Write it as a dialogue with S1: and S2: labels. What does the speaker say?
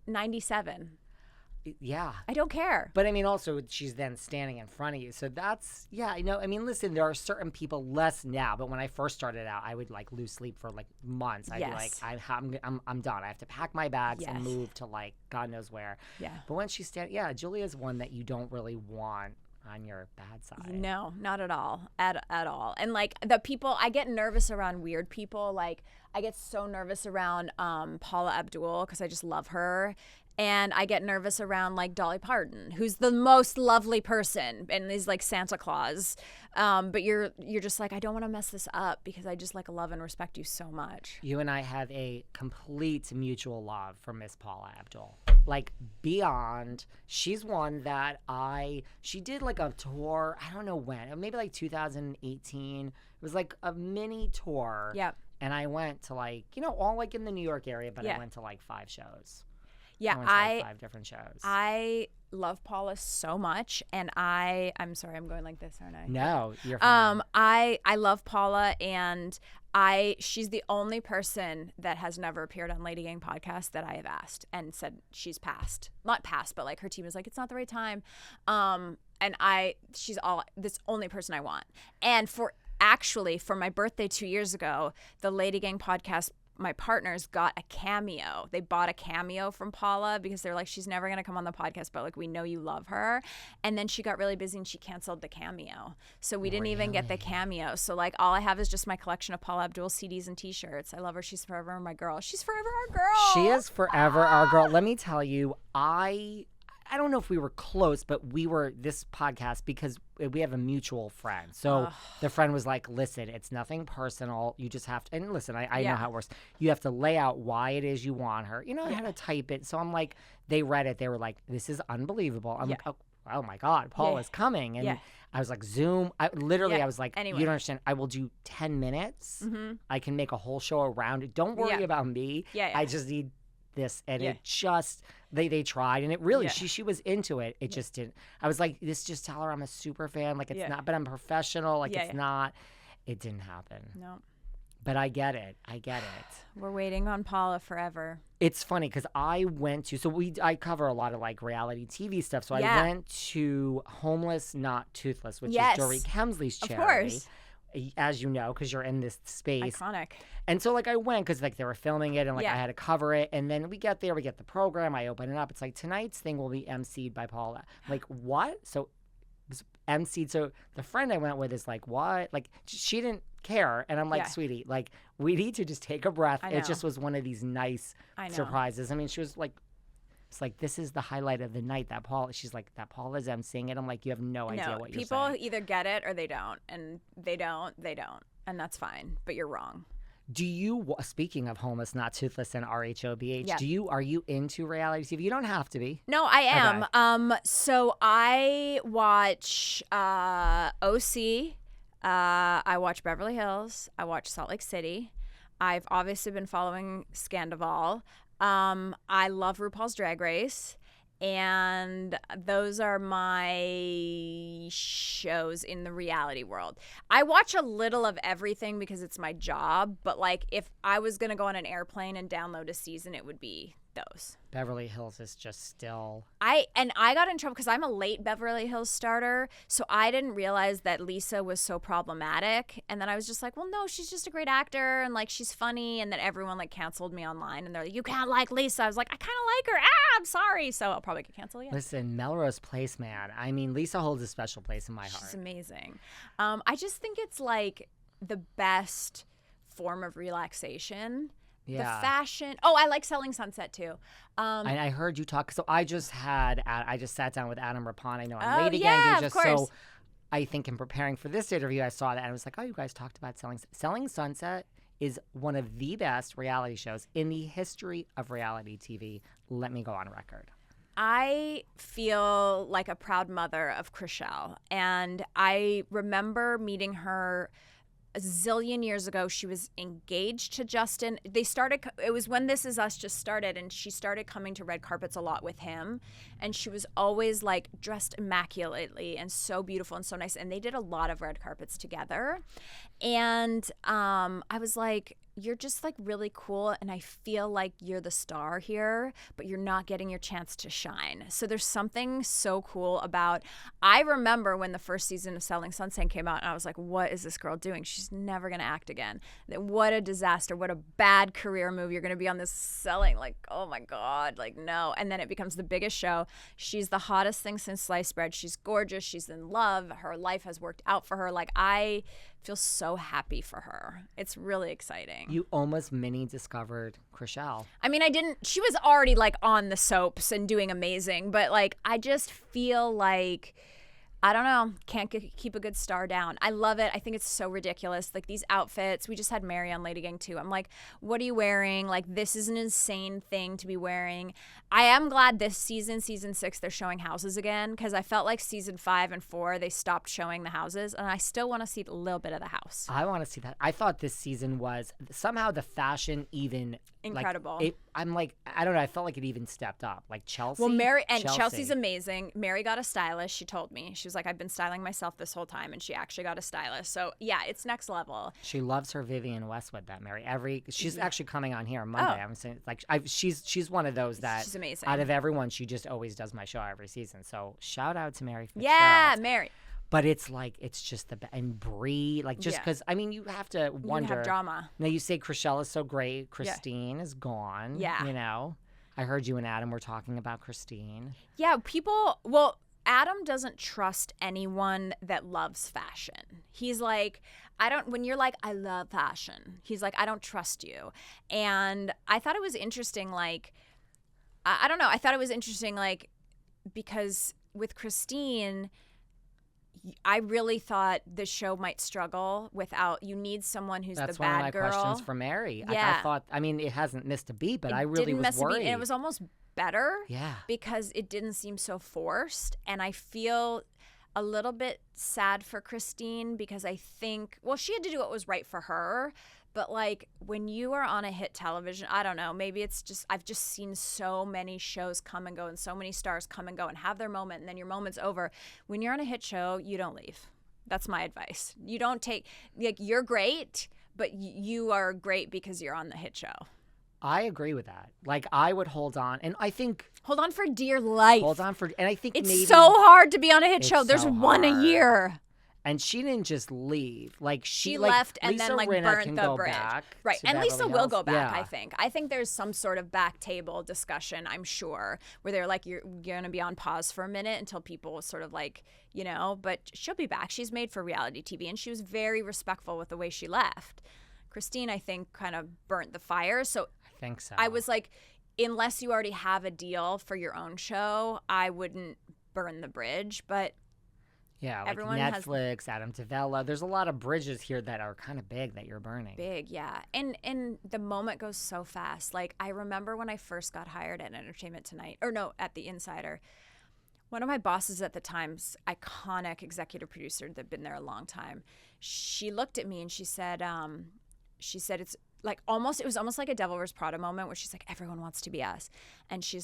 S1: 97.
S2: Yeah.
S1: I don't care.
S2: But I mean, also, she's then standing in front of you. So that's, yeah, I know. I mean, listen, there are certain people, less now, but when I first started out, I would like lose sleep for like months. I'd be like, I'm done. I have to pack my bags and move to like God knows where.
S1: Yeah.
S2: But when she's Julia's one that you don't really want on your bad side.
S1: No, not at all. At all. And like the people, I get nervous around weird people. Like I get so nervous around Paula Abdul because I just love her. And I get nervous around like Dolly Parton, who's the most lovely person and is like Santa Claus. But you're just like, I don't want to mess this up because I just like love and respect you so much.
S2: You and I have a complete mutual love for Miss Paula Abdul. Like beyond, she's one that she did like a tour, I don't know when, maybe like 2018. It was like a mini tour.
S1: Yep.
S2: And I went to like, all like in the New York area, but I went to like 5 shows.
S1: Yeah,
S2: I went to like 5 different shows.
S1: I love Paula so much, and I'm sorry, I'm going like this, aren't I?
S2: No, you're fine.
S1: I love Paula, and she's the only person that has never appeared on Lady Gang podcast that I have asked and said she's passed. Not passed, but like her team is like, it's not the right time. And she's this only person I want. And for my birthday 2 years ago, the Lady Gang podcast, my partners got a cameo. They bought a cameo from Paula because they're like, she's never going to come on the podcast, but like, we know you love her. And then she got really busy and she canceled the cameo. So we didn't even get the cameo. So like, all I have is just my collection of Paula Abdul CDs and t-shirts. I love her. She's forever my girl. She's forever our girl.
S2: She is forever our girl. Let me tell you, I don't know if we were close, but we were this podcast because we have a mutual friend. So the friend was like, listen, it's nothing personal. You just have to, and listen, I know how it works. You have to lay out why it is you want her. I had to type it. So I'm like, they read it. They were like, this is unbelievable. I'm like, oh my God, Paul is coming. And I was like, Zoom. I was like, you don't understand. I will do 10 minutes. Mm-hmm. I can make a whole show around it. Don't worry about me. I just need this, and it just they tried, and it really she was into it. It just didn't. I was like, this, just tell her I'm a super fan, like it's not, but I'm professional, like it's not. It didn't happen.
S1: No,
S2: but I get it.
S1: We're waiting on Paula forever.
S2: It's funny because I went to I cover a lot of like reality TV stuff, so I went to Homeless Not Toothless, which is Dory Kemsley's charity. Of course. As you know, because you're in this space.
S1: Iconic.
S2: And so, like, I went because, like, they were filming it and, like, I had to cover it. And then we get there, we get the program, I open it up. It's like, tonight's thing will be emceed by Paula. I'm like, what? So, it was emceed. So, the friend I went with is like, what? Like, she didn't care. And I'm like, sweetie, like, we need to just take a breath. It just was one of these nice surprises. I mean, she was like, it's like, this is the highlight of the night, she's like, that Paula's emceeing it. I'm like, you have no idea what you're saying.
S1: People either get it or they don't. And they don't. And that's fine. But you're wrong.
S2: Do you, speaking of Homeless Not Toothless and RHOBH, are you into reality TV? You don't have to be.
S1: No, I am. Okay. So I watch OC. I watch Beverly Hills. I watch Salt Lake City. I've obviously been following Scandoval. I love RuPaul's Drag Race, and those are my shows in the reality world. I watch a little of everything because it's my job, but like if I was going to go on an airplane and download a season, it would be those.
S2: Beverly Hills is just still...
S1: I got in trouble because I'm a late Beverly Hills starter, so I didn't realize that Lisa was so problematic. And then I was just like, well, no, she's just a great actor, and like she's funny. And then everyone like canceled me online, and they're like, you can't like Lisa. I was like, I kind of like her. I'm sorry. So I'll probably get canceled.
S2: Listen, Melrose Place, man. I mean, Lisa holds a special place in my heart.
S1: She's amazing. I just think it's like the best form of relaxation. Yeah. The fashion. Oh, I like Selling Sunset too.
S2: I heard you talk. So I just sat down with Adam Rapone, on Lady Gang. So I think in preparing for this interview, I saw that and I was like, oh, you guys talked about Selling Sunset is one of the best reality shows in the history of reality TV. Let me go on record.
S1: I feel like a proud mother of Chrishell, and I remember meeting her a zillion years ago. She was engaged to Justin. It was when This Is Us just started, and she started coming to red carpets a lot with him, and she was always like dressed immaculately and so beautiful and so nice, and they did a lot of red carpets together. And I was like, you're just like really cool, and I feel like you're the star here, but you're not getting your chance to shine. So there's something so cool about, I remember when the first season of Selling Sunset came out, and I was like, what is this girl doing? She's never gonna act again. What a disaster, what a bad career move. You're gonna be on this selling, like, oh my God, like no. And then it becomes the biggest show. She's the hottest thing since sliced bread. She's gorgeous, she's in love, her life has worked out for her. Like, I feel so happy for her. It's really exciting.
S2: You almost mini discovered Garcelle.
S1: I mean, I didn't, she was already like on the soaps and doing amazing, but like, I just feel like, I don't know, can't keep a good star down. I love it. I think it's so ridiculous. Like these outfits, we just had Mary on Lady Gang too. I'm like, what are you wearing? Like, this is an insane thing to be wearing. I am glad this season 6, they're showing houses again, because I felt like season 5 and 4, they stopped showing the houses, and I still want to see a little bit of the house.
S2: I want to see that. I thought this season was somehow the fashion even
S1: incredible.
S2: Like, I'm like, I don't know. I felt like it even stepped up. Like Chelsea.
S1: Well, Chelsea's amazing. Mary got a stylist. She told me. She was like, I've been styling myself this whole time, and she actually got a stylist. So yeah, it's next level.
S2: She loves her Vivienne Westwood. That Mary. She's actually coming on here on Monday. I'm saying, like, she's one of those that
S1: she's amazing.
S2: Out of everyone, she just always does my show every season. So shout out to Mary.
S1: Yeah, Mary.
S2: But it's like, it's just and Brie, like, just because, I mean, you have to wonder.
S1: You have drama.
S2: Now, you say Garcelle is so great. Christine is gone.
S1: Yeah.
S2: You know? I heard you and Adam were talking about Christine.
S1: Yeah, Adam doesn't trust anyone that loves fashion. He's like, when you're like, I love fashion, he's like, I don't trust you. And I thought it was interesting, like, I don't know. I thought it was interesting, like, because with Christine, I really thought the show might struggle without, you need someone who's the bad girl.
S2: That's one of my questions for Mary.
S1: Yeah.
S2: I thought, I mean, it hasn't missed a beat, but I really was worried.
S1: And it was almost better.
S2: Yeah.
S1: Because it didn't seem so forced. And I feel a little bit sad for Christine, because I think, well, she had to do what was right for her. But like, when you are on a hit television, I don't know, maybe it's just, I've just seen so many shows come and go, and so many stars come and go and have their moment, and then your moment's over. When you're on a hit show, you don't leave. That's my advice. You don't take, like, you're great, but you are great because you're on the hit show.
S2: I agree with that. Like, I would hold on, and I think
S1: hold on for dear life.
S2: And I think
S1: it's
S2: maybe
S1: so hard to be on a hit show. There's one a year.
S2: And she didn't just leave. Like, she
S1: left
S2: like,
S1: and then like
S2: Rinna
S1: burnt the bridge. Right. And
S2: Beverly
S1: Lisa
S2: Hills.
S1: will go back,
S2: yeah.
S1: I think. I think there's some sort of back table discussion, I'm sure, where they're like, you're going to be on pause for a minute until people sort of like, you know, but she'll be back. She's made for reality TV, and she was very respectful with the way she left. Christine, I think, kind of burnt the fire. So
S2: I think so.
S1: I was like, unless you already have a deal for your own show, I wouldn't burn the bridge. But
S2: yeah, like
S1: everyone
S2: Netflix, Adam Tavella. There's a lot of bridges here that are kind of big that you're burning.
S1: Big, yeah. And the moment goes so fast. Like, I remember when I first got hired at Entertainment Tonight, or no, at The Insider. One of my bosses at the time's iconic executive producer that'd been there a long time, she looked at me and she said it's like it was almost like a Devil Wears Prada moment where she's like, everyone wants to be us. And she's